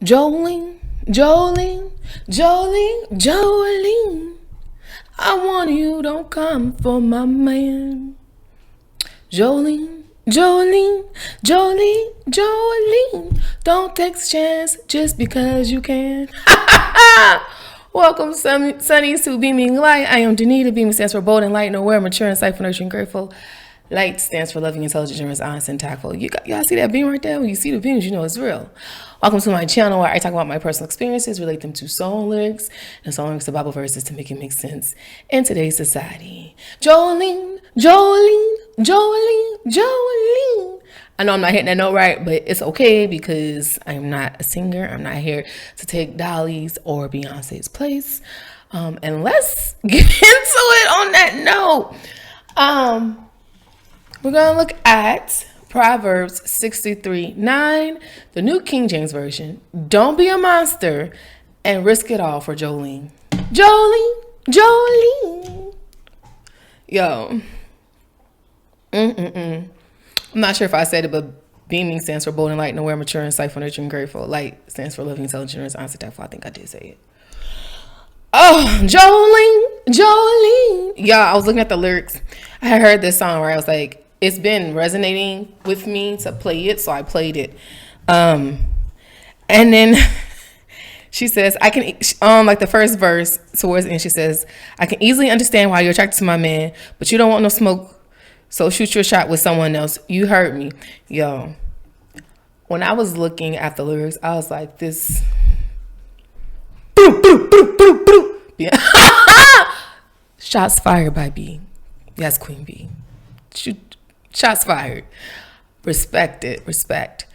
Jolene, Jolene, Jolene, Jolene. I want you, don't come for my man. Jolene, Jolene, Jolene, Jolene. Don't take a chance just because you can. Welcome, Sunnies, to Beaming Light. I am Danita. Beaming stands for bold and light and aware, mature, insightful, nurturing, grateful. Light stands for loving, intelligent, generous, honest, and tactful. Y'all see that beam right there? When you see the beams, you know it's real. Welcome to my channel where I talk about my personal experiences, relate them to song lyrics, and song lyrics to Bible verses to make it make sense in today's society. Jolene, Jolene, Jolene, Jolene. I know I'm not hitting that note right, but it's okay because I'm not a singer. I'm not here to take Dolly's or Beyonce's place. And let's get into it on that note. We're going to look at Proverbs 63:9, the New King James Version. Don't be a monster and risk it all for Jolene. Jolene, Jolene. Yo. I'm not sure if I said it, but beaming stands for bold and light and aware, mature, insightful, nurturing, grateful. Light stands for living, intelligent, generous, honest, and tactful. I think I did say it. Oh, Jolene, Jolene. Yeah, I was looking at the lyrics. I had heard this song where I was like, it's been resonating with me to play it, so I played it. And then she says, I can, like the first verse towards the end, she says, I can easily understand why you're attracted to my man, but you don't want no smoke, so shoot your shot with someone else. You heard me. Yo, when I was looking at the lyrics, I was like, this. Yeah. Shots fired by B. Yes, Queen B. Shots fired. Respect it. Respect.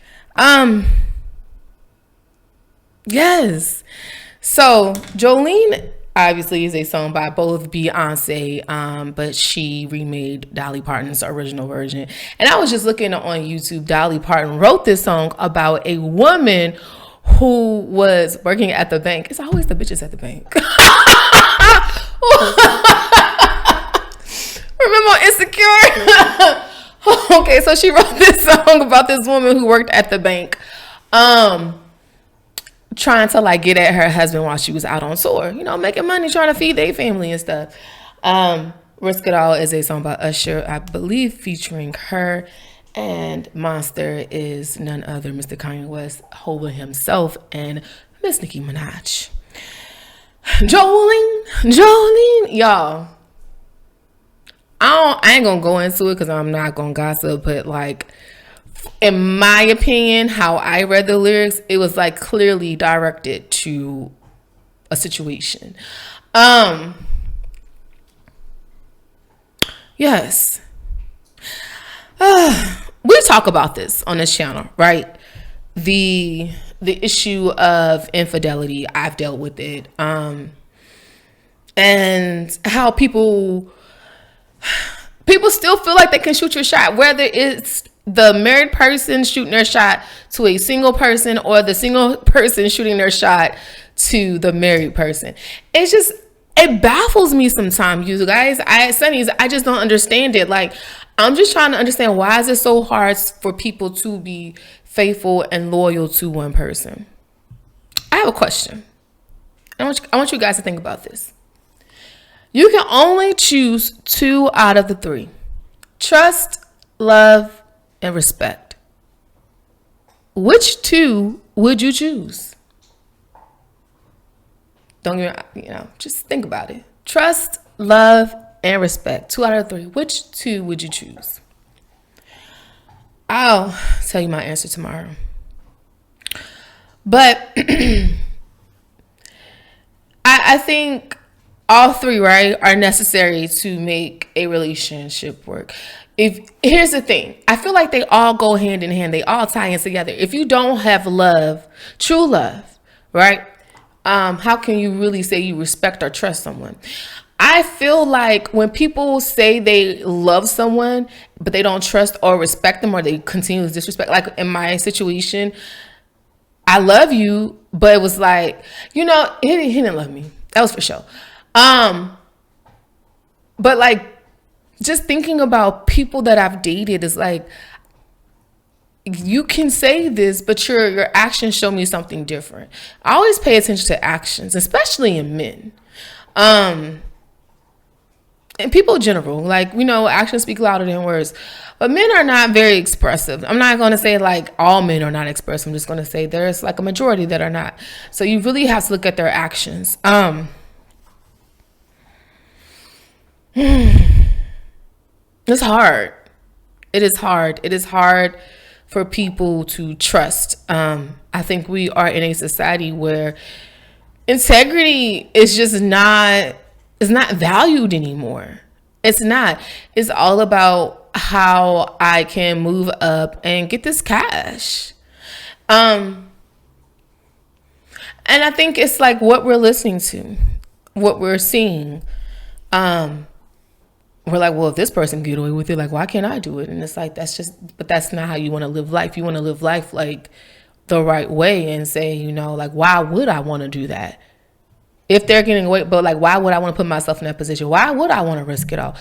Yes. So Jolene obviously is a song by both Beyonce, but she remade Dolly Parton's original version. And I was just looking on YouTube. Dolly Parton wrote this song about a woman who was working at the bank. It's always the bitches at the bank. Remember on Insecure? Okay, so she wrote this song about this woman who worked at the bank, trying to like get at her husband while she was out on tour, you know, making money, trying to feed their family and stuff. Risk It All is a song by Usher, I believe, featuring her, and Monster is none other Mr. Kanye West, Hova himself, and Miss Nicki Minaj. Jolene, Jolene, y'all. I ain't gonna go into it because I'm not gonna gossip, but like, in my opinion, how I read the lyrics, it was like clearly directed to a situation. Yes. We talk about this on this channel, right? The issue of infidelity, I've dealt with it. And how people still feel like they can shoot your shot, whether it's the married person shooting their shot to a single person or the single person shooting their shot to the married person. It baffles me sometimes, you guys. Sunnies, I just don't understand it. Like, I'm just trying to understand, why is it so hard for people to be faithful and loyal to one person? I have a question. I want you guys to think about this. You can only choose 2 out of the 3. Trust, love, and respect. Which 2 would you choose? Don't just think about it. Trust, love, and respect. 2 out of 3. Which 2 would you choose? I'll tell you my answer tomorrow. But I think all 3, right, are necessary to make a relationship work. Here's the thing, I feel like they all go hand in hand. They all tie in together. If you don't have love, true love, right? How can you really say you respect or trust someone? I feel like when people say they love someone, but they don't trust or respect them, or they continue to disrespect, like in my situation, I love you, but it was like, he didn't love me. That was for sure. But like, just thinking about people that I've dated is like, you can say this, but your actions show me something different. I always pay attention to actions, especially in men. And people in general, like, actions speak louder than words. But men are not very expressive. I'm not going to say like all men are not expressive. I'm just going to say there's like a majority that are not. So you really have to look at their actions. It's hard. It is hard. It is hard for people to trust. I think we are in a society where integrity is just not valued anymore. It's not. It's all about how I can move up and get this cash. And I think it's like what we're listening to, what we're seeing. We're like, well, if this person get away with it, like, why can't I do it? And it's like, but that's not how you want to live life. You want to live life like the right way and say, like, why would I want to do that? If they're getting away, but like, why would I want to put myself in that position? Why would I want to risk it all?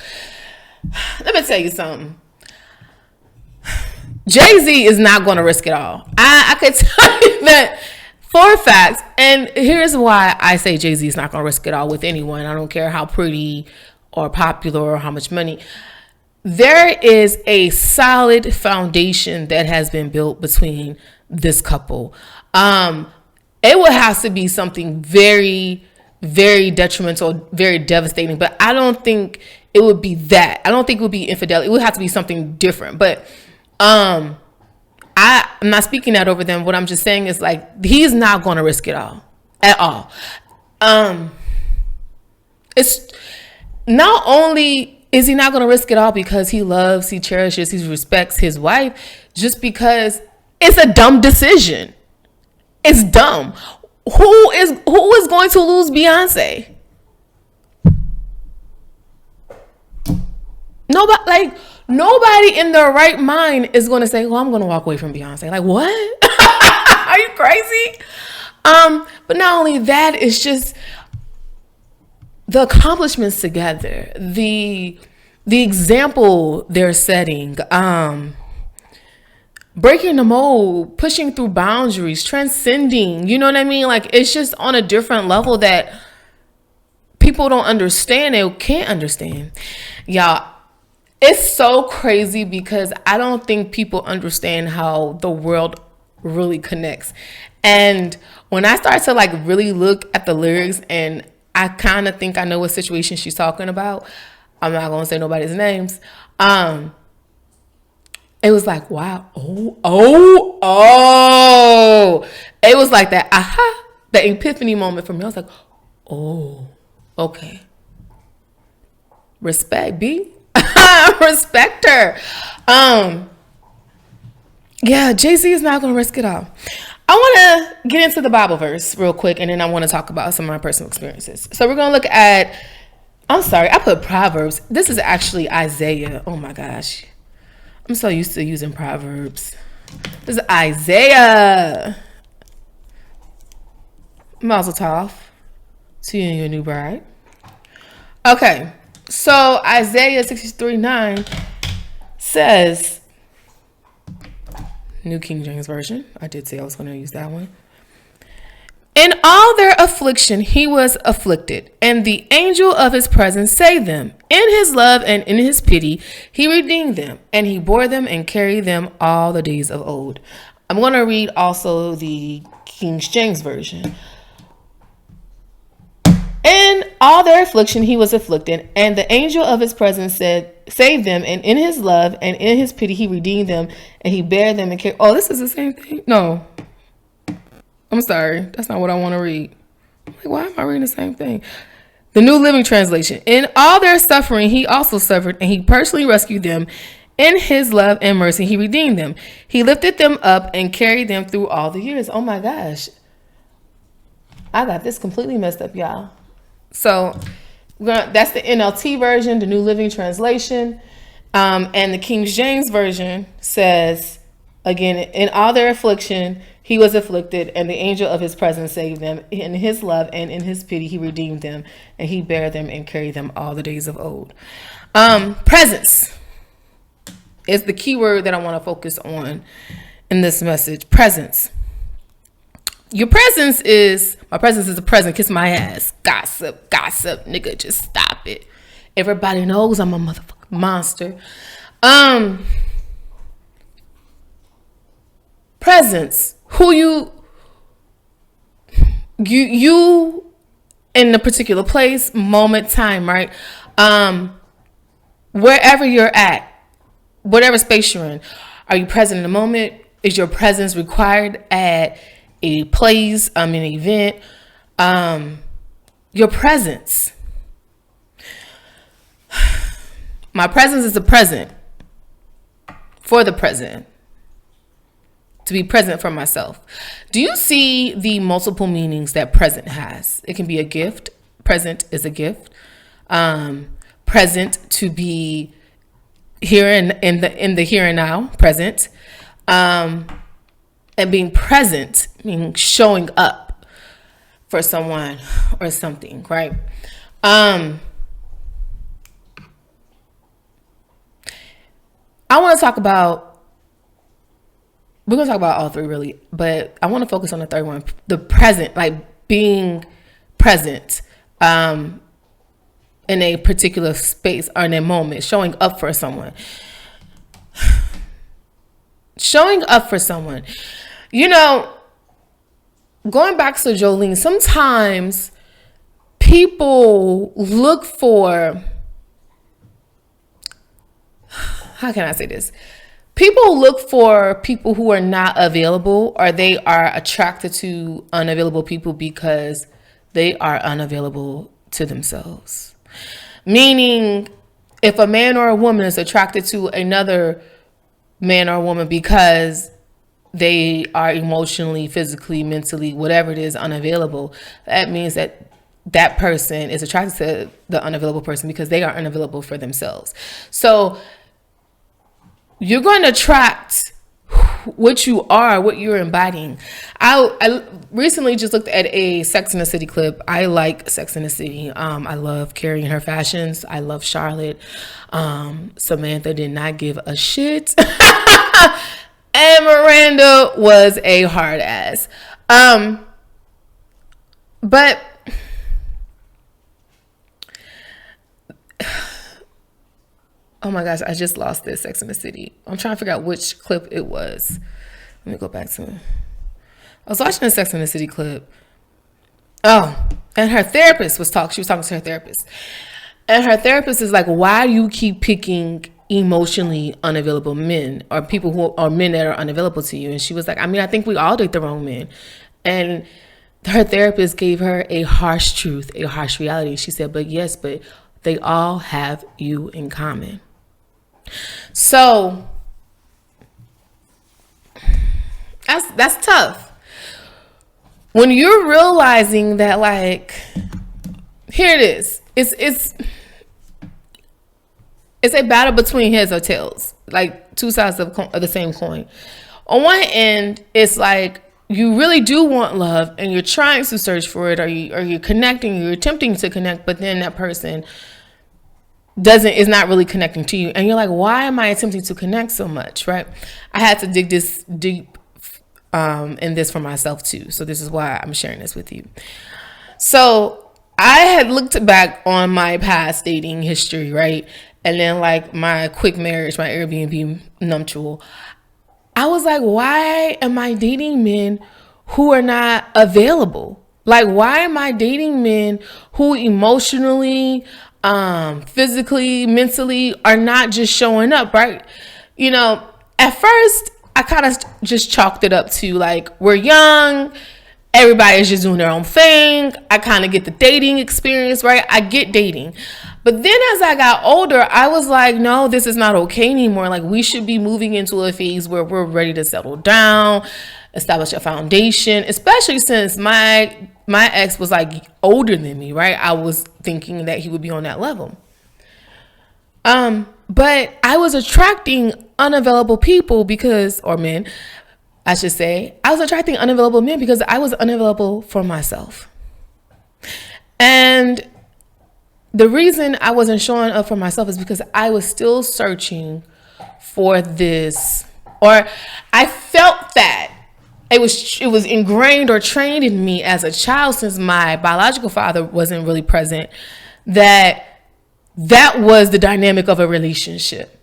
Let me tell you something. Jay-Z is not going to risk it all. I could tell you that for a fact. And here's why I say Jay-Z is not going to risk it all with anyone. I don't care how pretty or popular or how much money. There is a solid foundation that has been built between this couple. It would have to be something very, very detrimental, very devastating, but I don't think it would be that. I don't think it would be infidelity. It would have to be something different. But I'm not speaking that over them. What I'm just saying is like, he's not going to risk it all at all. It's not only is he not going to risk it all because he loves, he cherishes, he respects his wife, just because it's a dumb decision. It's dumb. Who is going to lose Beyonce? Nobody in their right mind is going to say, well, I'm going to walk away from Beyonce. Like, what? Are you crazy? But not only that, it's just the accomplishments together, the example they're setting, breaking the mold, pushing through boundaries, transcending, you know what I mean? Like, it's just on a different level that people don't understand. They can't understand. Y'all, it's so crazy because I don't think people understand how the world really connects. And when I start to like really look at the lyrics and I kind of think I know what situation she's talking about, I'm not going to say nobody's names. It was like, wow. Oh. It was like that, that epiphany moment for me. I was like, oh, okay. Respect, B. Respect her. Yeah, Jay-Z is not going to risk it all. I want to get into the Bible verse real quick, and then I want to talk about some of my personal experiences. So we're going to look at, I'm sorry, I put Proverbs. This is actually Isaiah. Oh my gosh. I'm so used to using Proverbs. This is Isaiah. Mazel tov to you and your new bride. Okay, so Isaiah 63:9 says, New King James Version. I did say I was going to use that one. In all their affliction, he was afflicted, and the angel of his presence saved them. In his love and in his pity, he redeemed them, and he bore them and carried them all the days of old. I'm going to read also the King James Version. In all their affliction, he was afflicted, and the angel of his presence saved them, and in his love and in his pity, he redeemed them, and he bare them and carried. Oh, this is the same thing? No. I'm sorry. That's not what I want to read. I'm like, why am I reading the same thing? The New Living Translation. In all their suffering, he also suffered, and he personally rescued them. In his love and mercy, he redeemed them. He lifted them up and carried them through all the years. Oh my gosh. I got this completely messed up, y'all. So that's the NLT version, the New Living Translation. And the King James Version says, again, in all their affliction, he was afflicted, and the angel of his presence saved them. In his love and in his pity, he redeemed them, and he bare them and carried them all the days of old. Presence is the key word that I want to focus on in this message. Presence. Your presence is, my presence is a present. Kiss my ass. Gossip, nigga, just stop it. Everybody knows I'm a motherfucking monster. Presence. Who you in a particular place, moment, time, right? Wherever you're at, whatever space you're in, are you present in the moment? Is your presence required at a place, an event? Your presence. My presence is the present for the present. To be present for myself. Do you see the multiple meanings that present has? It can be a gift. Present is a gift. Present to be here in the here and now. Present. And being present meaning showing up for someone or something, right? I want to talk about. We're going to talk about all three really, but I want to focus on the third one, the present, like being present in a particular space or in a moment, showing up for someone. Showing up for someone. You know, going back to Jolene, sometimes people look for, how can I say this? People look for people who are not available, or they are attracted to unavailable people because they are unavailable to themselves. Meaning, if a man or a woman is attracted to another man or woman because they are emotionally, physically, mentally, whatever it is, unavailable, that means that that person is attracted to the unavailable person because they are unavailable for themselves. So you're going to attract what you are, what you're embodying. I recently just looked at a Sex and the City clip. I like Sex and the City. I love Carrie and her fashions. I love Charlotte. Samantha did not give a shit. And Miranda was a hard ass. But oh my gosh, I just lost this Sex and the City. I'm trying to figure out which clip it was. Let me go back to it. I was watching a Sex and the City clip. Oh, and her therapist was talking. She was talking to her therapist. And her therapist is like, why do you keep picking emotionally unavailable men or people who are men that are unavailable to you? And she was like, I mean, I think we all date the wrong men. And her therapist gave her a harsh truth, a harsh reality. She said, but they all have you in common. So that's tough. When you're realizing that, like, here it is. It's a battle between heads or tails, like two sides of the same coin. On one end, it's like you really do want love and you're trying to search for it, or you're connecting, you're attempting to connect, but then that person is not really connecting to you. And you're like, why am I attempting to connect so much, right? I had to dig this deep in this for myself too. So this is why I'm sharing this with you. So I had looked back on my past dating history, right? And then like my quick marriage, my Airbnb nuptial. I was like, why am I dating men who are not available? Like, why am I dating men who emotionally, physically, mentally are not just showing up, right? You know, at first I kind of just chalked it up to like, we're young, everybody is just doing their own thing. I kind of get the dating experience, right? I get dating. But then as I got older, I was like, no, this is not okay anymore. Like, we should be moving into a phase where we're ready to settle down, establish a foundation, especially since my ex was like older than me, right? I was thinking that he would be on that level. But I was attracting unavailable people or men, I should say. I was attracting unavailable men because I was unavailable for myself. And the reason I wasn't showing up for myself is because I was still searching for this or I felt that it was ingrained or trained in me as a child, since my biological father wasn't really present, that was the dynamic of a relationship,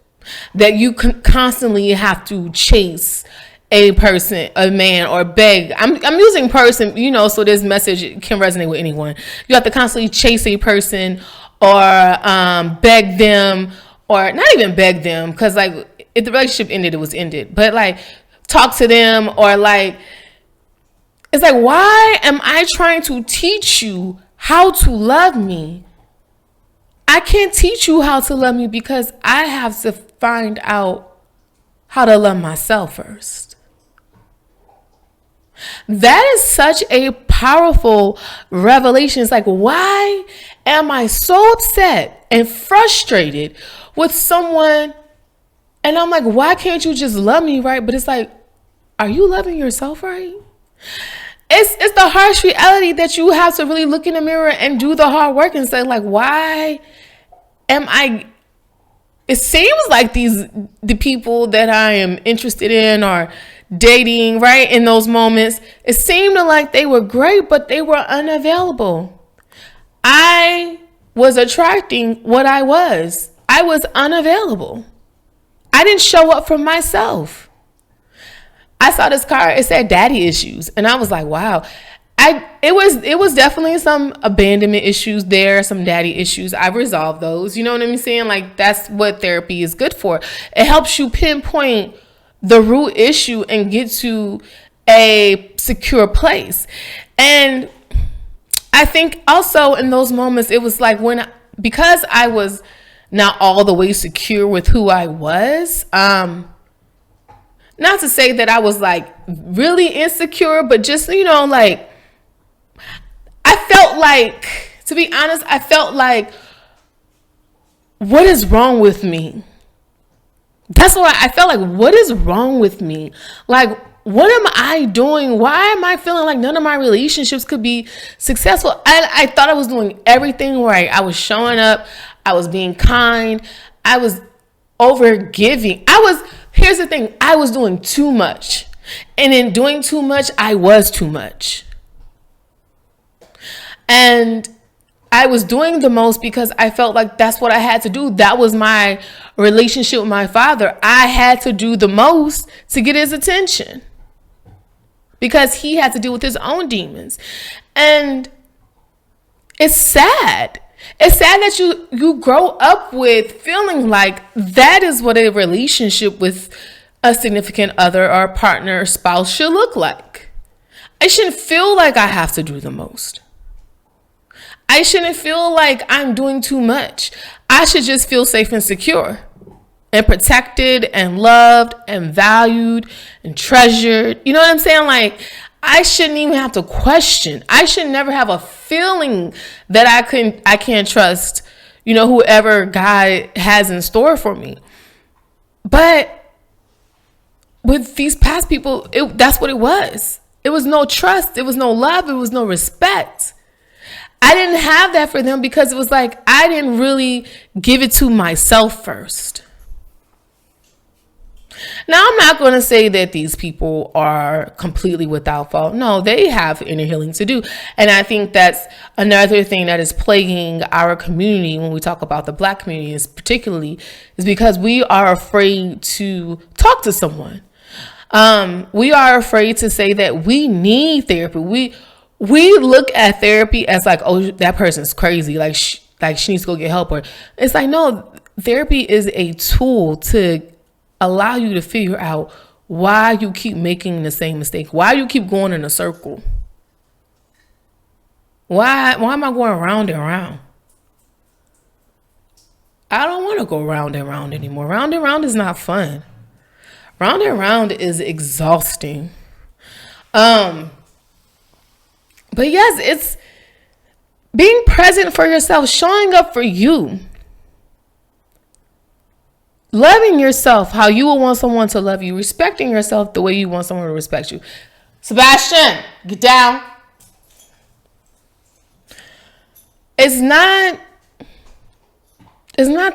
that you constantly have to chase a person, a man, or beg. I'm using person, so this message can resonate with anyone. You have to constantly chase a person, or beg them, or not even beg them, because like if the relationship ended, it was ended. But like talk to them, or like, it's like, why am I trying to teach you how to love me? I can't teach you how to love me because I have to find out how to love myself first. That is such a powerful revelation. It's like, why am I so upset and frustrated with someone? And I'm like, why can't you just love me right? But it's like, are you loving yourself right? It's the harsh reality that you have to really look in the mirror and do the hard work and say, like, why am I? It seems like the people that I am interested in or dating, right, in those moments, it seemed like they were great, but they were unavailable. I was attracting what I was. I was unavailable. I didn't show up for myself. I saw this car, it said daddy issues. And I was like, wow. It was definitely some abandonment issues there, some daddy issues. I've resolved those. You know what I'm saying? Like, that's what therapy is good for. It helps you pinpoint the root issue and get to a secure place. And I think also in those moments, it was like because I was not all the way secure with who I was, not to say that I was like really insecure, but just, like, I felt like, to be honest, I felt like, what is wrong with me? That's why I felt like, what is wrong with me? Like, what am I doing? Why am I feeling like none of my relationships could be successful? I thought I was doing everything right. I was showing up. I was being kind. I was over giving. Here's the thing. I was doing too much. And in doing too much, I was too much. And I was doing the most because I felt like that's what I had to do. That was my relationship with my father. I had to do the most to get his attention because he had to deal with his own demons. And it's sad. It's sad that you grow up with feeling like that is what a relationship with a significant other or a partner or spouse should look like. I shouldn't feel like I have to do the most. I shouldn't feel like I'm doing too much. I should just feel safe and secure and protected and loved and valued and treasured. You know what I'm saying? Like, I shouldn't even have to question. I should never have a feeling that I can't trust, whoever God has in store for me. But with these past people, that's what it was. It was no trust. It was no love. It was no respect. I didn't have that for them because it was like I didn't really give it to myself first. Now, I'm not going to say that these people are completely without fault. No, they have inner healing to do. And I think that's another thing that is plaguing our community when we talk about the Black community is because we are afraid to talk to someone. We are afraid to say that we need therapy. We look at therapy as like, oh, that person's crazy. Like she needs to go get help. Or it's like, no, therapy is a tool to allow you to figure out why you keep making the same mistake. Why you keep going in a circle. Why am I going round and round? I don't want to go round and round anymore. Round and round is not fun. Round and round is exhausting. But yes, it's being present for yourself, showing up for you. Loving yourself how you would want someone to love you. Respecting yourself the way you want someone to respect you. Sebastian, get down. It's not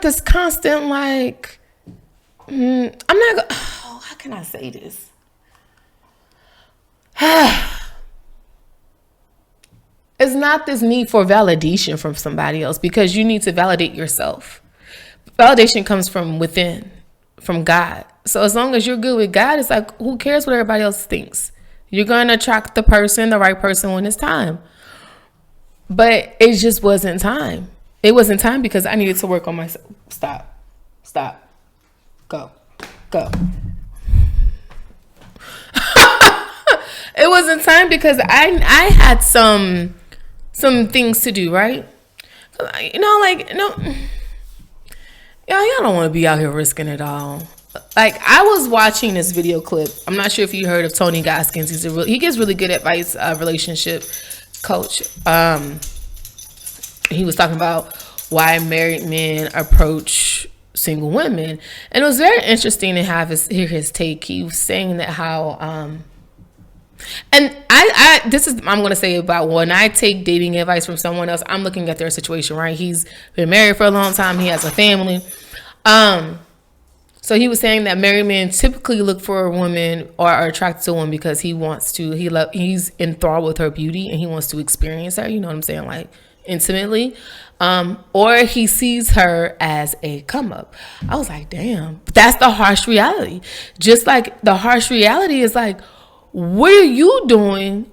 this constant like, how can I say this? It's not this need for validation from somebody else, because you need to validate yourself. Validation comes from within, from God. So as long as you're good with God, it's like, who cares what everybody else thinks? You're going to attract the right person when it's time. But it just wasn't time. It wasn't time because I needed to work on myself. Stop. Go. It wasn't time because I had some things to do, right? Y'all don't want to be out here risking it all. Like, I was watching this video clip. I'm not sure if you heard of Tony Gaskins. He gives really good advice, relationship coach. He was talking about why married men approach single women, and it was very interesting to hear his take. He was saying that how and I'm going to say about when I take dating advice from someone else, I'm looking at their situation, right? He's been married for a long time. He has a family. So he was saying that married men typically look for a woman or are attracted to a woman because he's enthralled with her beauty and he wants to experience her. You know what I'm saying? Like, intimately. Or he sees her as a come up. I was like, damn, that's the harsh reality. Just like the harsh reality is like, what are you doing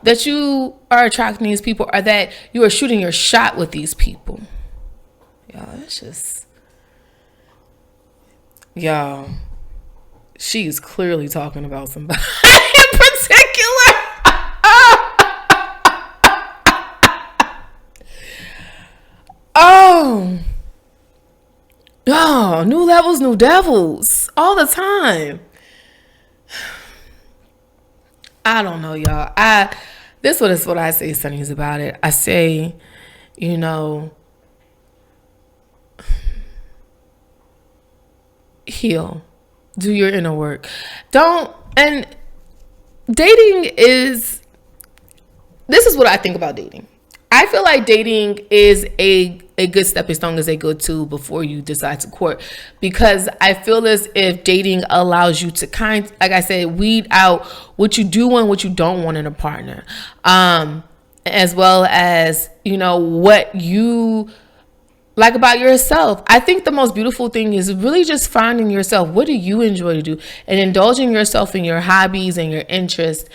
that you are attracting these people, or that you are shooting your shot with these people? Y'all, she's clearly talking about somebody in particular. Oh, new levels, new devils all the time. I don't know, y'all. This is what I say, Sunny's, about it. I say, heal. Do your inner work. And dating this is what I think about dating. I feel like dating is a good stepping stone, is a good tool before you decide to court, because I feel as if dating allows you to like I said, weed out what you do and what you don't want in a partner, as well as what you like about yourself. I think the most beautiful thing is really just finding yourself. What do you enjoy to do, and indulging yourself in your hobbies and your interests,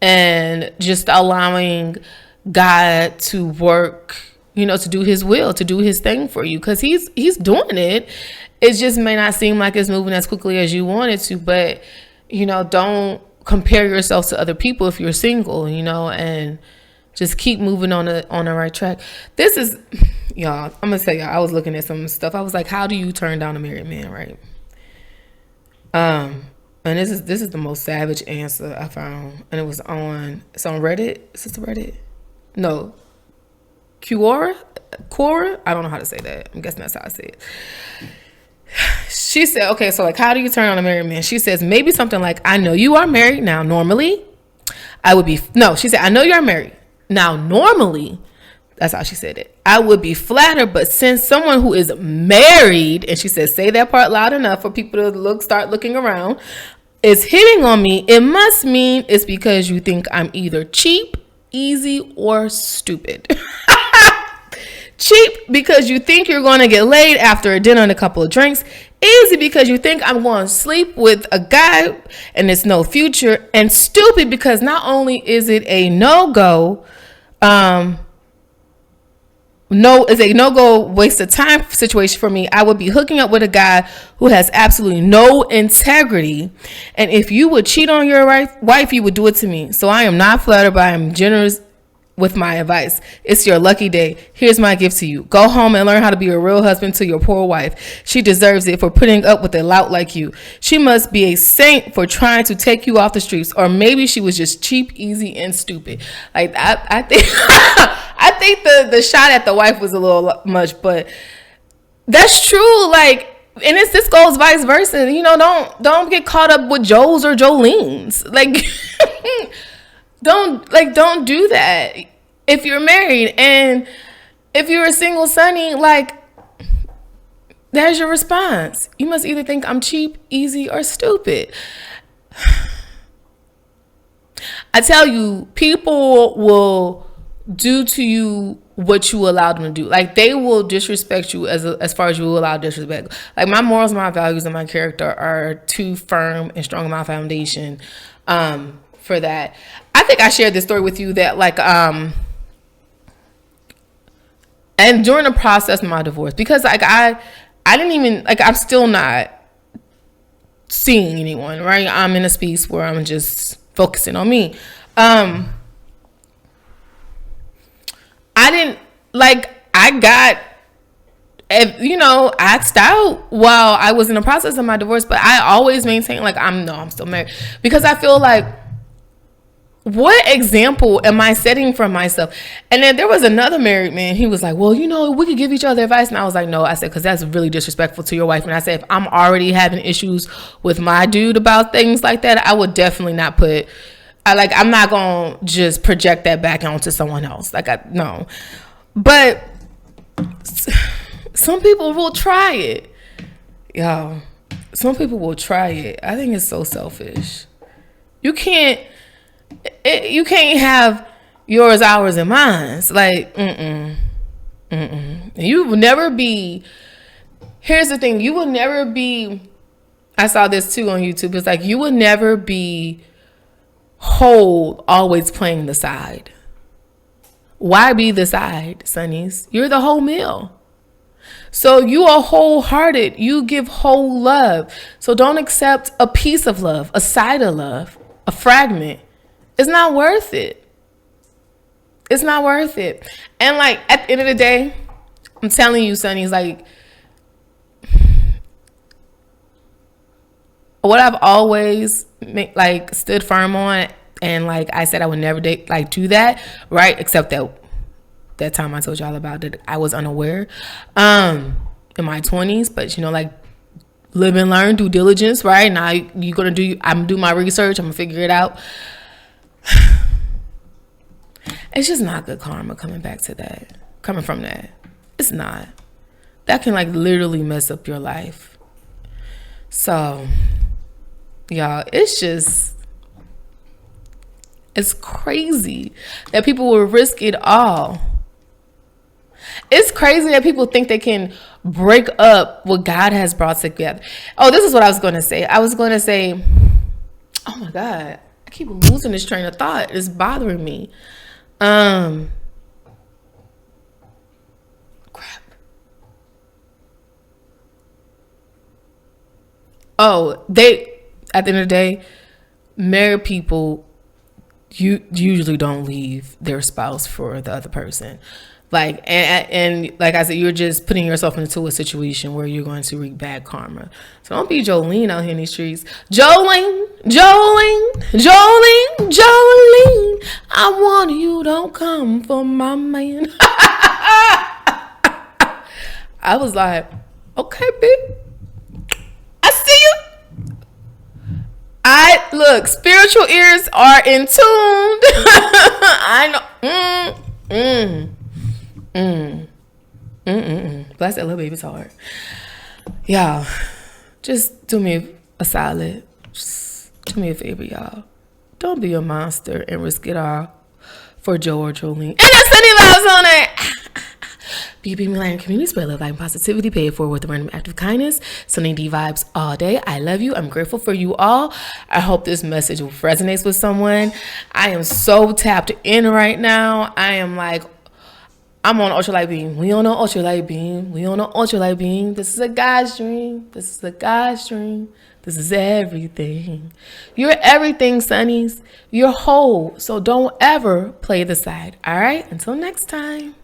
and just allowing God to work, to do his will, to do his thing for you, because he's doing it. It just may not seem like it's moving as quickly as you want it to, but don't compare yourself to other people if you're single, and just keep moving on the right track. This is, y'all, I'm gonna tell y'all, I was looking at some stuff. I was like, how do you turn down a married man, right? And this is the most savage answer I found, and it's on Reddit. Is this Reddit? No, Quora. I don't know how to say that. I'm guessing that's how I say it. She said, okay, so like, how do you turn on a married man? She says, maybe something like, I know you are married now. Normally, she said, I know you are married now. Normally, that's how she said it, I would be flattered, but since someone who is married, and she says, say that part loud enough for people to start looking around, is hitting on me, it must mean it's because you think I'm either cheap, easy, or stupid. Cheap because you think you're going to get laid after a dinner and a couple of drinks. Easy because you think I'm going to sleep with a guy and it's no future. And stupid because not only is it a no-go, it's a no-go, waste of time situation for me. I would be hooking up with a guy who has absolutely no integrity. And if you would cheat on your wife, you would do it to me. So I am not flattered, but I am generous with my advice. It's your lucky day. Here's my gift to you. Go home and learn how to be a real husband to your poor wife. She deserves it for putting up with a lout like you. She must be a saint for trying to take you off the streets. Or maybe she was just cheap, easy, and stupid. Like, I think I think the shot at the wife was a little much, but that's true. Like, and this goes vice versa. Don't get caught up with Joes or Jolenes. Like, don't do that. If you're married, and if you're a single Sonny, like, There's your response. You must either think I'm cheap, easy, or stupid. I tell you, people will do to you what you allow them to do. Like, they will disrespect you as far as you will allow disrespect. Like, my morals, my values, and my character are too firm and strong in my foundation for that. I think I shared this story with you that, like, and during the process of my divorce, because, like, I didn't even, like, I'm still not seeing anyone, right? I'm in a space where I'm just focusing on me. I didn't, like, I got, asked out while I was in the process of my divorce, but I always maintain, like, I'm still married, because I feel like, what example am I setting for myself? And then there was another married man. He was like, well, we could give each other advice. And I was like, no. I said, because that's really disrespectful to your wife. And I said, if I'm already having issues with my dude about things like that, I would definitely not I'm not going to just project that back onto someone else. No. But some people will try it. Yo, some people will try it. I think it's so selfish. You can't have yours, ours, and mine. Like, You will never be. Here's the thing. You will never be. I saw this too on YouTube. It's like, you will never be whole, always playing the side. Why be the side, sonnies? You're the whole meal. So you are wholehearted. You give whole love. So don't accept a piece of love, a side of love, a fragment. It's not worth it. It's not worth it. And, like, at the end of the day, I'm telling you, sonnies, like, what I've always, like, stood firm on, and, like, I said I would never do that, right? Except that time I told y'all about that I was unaware in my 20s. But, like, live and learn, due diligence, right? Now I'm going to do my research. I'm going to figure it out. It's just not good karma coming from that. It's not. That can, like, literally mess up your life. So, y'all, it's crazy that people will risk it all. It's crazy that people think they can break up what God has brought together. Oh, this is what I was going to say. I was going to say, oh my God, I keep losing this train of thought. It's bothering me. Crap. Oh, at the end of the day, married people, you usually don't leave their spouse for the other person. Like, and like I said, you're just putting yourself into a situation where you're going to reap bad karma. So don't be Jolene out here in these streets. Jolene. I want you, don't come for my man. I was like, okay, bitch. I see you. Look, spiritual ears are in tune. I know. Bless that little baby's heart. Y'all, just do me a solid. Just do me a favor, y'all. Don't be a monster and risk it all for Joe or Jolene. And that's Sunny Vibes on it. BB Millennium Community spread love, light, and positivity. Pay it forward with a random act of kindness. Sunny D vibes all day. I love you. I'm grateful for you all. I hope this message resonates with someone. I am so tapped in right now. I'm on ultralight beam. We on an ultralight beam. This is a God's dream. This is everything. You're everything, sonnies. You're whole. So don't ever play the side. All right? Until next time.